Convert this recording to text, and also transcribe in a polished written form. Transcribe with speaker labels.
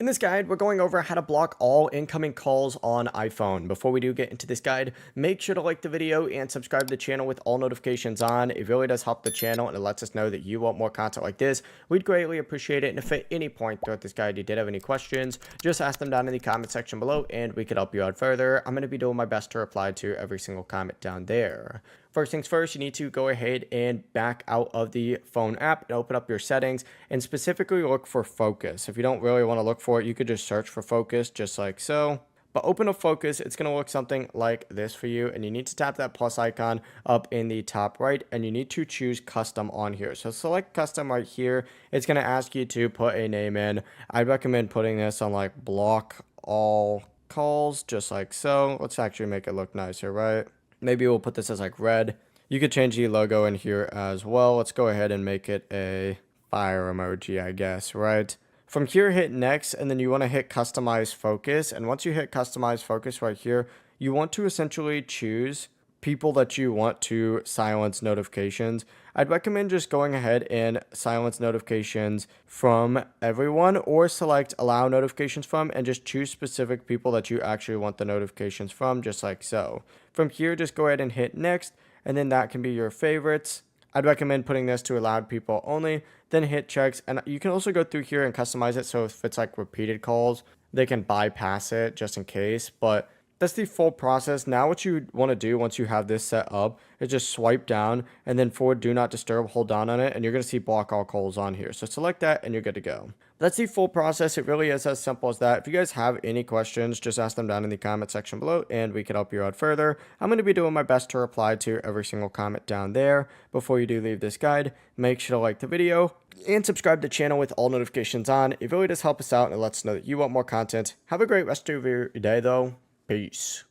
Speaker 1: In this guide, we're going over how to block all incoming calls on iPhone. Before we do get into this guide, make sure to like the video and subscribe to the channel with all notifications on. It really does help the channel and it lets us know that you want more content like this. We'd greatly appreciate it. And if at any point throughout this guide you did have any questions, just ask them down in the comment section below and we could help you out further. I'm going to be doing my best to reply to every single comment down there. First things first, you need to go ahead and back out of the phone app and open up your settings and specifically look for focus. If you don't really want to look for it, you could just search for focus just like so. But open up focus, it's going to look something like this for you, and you need to tap that plus icon up in the top right and you need to choose custom on here. So select custom right here. It's going to ask you to put a name in. I recommend putting this on like block all calls just like so. Let's actually make it look nicer, right? Maybe we'll put this as like red. You could change the logo in here as well. Let's go ahead and make it a fire emoji, I guess, right? From here, hit next, and then you want to hit customize focus. And once you hit customize focus right here, you want to essentially choose people that you want to silence notifications. I'd recommend just going ahead and silence notifications from everyone or select allow notifications from and just choose specific people that you actually want the notifications from, just like so. From here, just go ahead and hit next, and then that can be your favorites. I'd recommend putting this to allowed people only, then hit checks, and you can also go through here and customize it so if it's like repeated calls, they can bypass it just in case, but that's the full process. Now what you want to do once you have this set up is just swipe down and then for do not disturb, hold down on it, and you're going to see block all calls on here. So select that and you're good to go. That's the full process. It really is as simple as that. If you guys have any questions, just ask them down in the comment section below and we can help you out further. I'm going to be doing my best to reply to every single comment down there. Before you do leave this guide, make sure to like the video and subscribe to the channel with all notifications on. It really does help us out and it lets us know that you want more content. Have a great rest of your day though. Peace.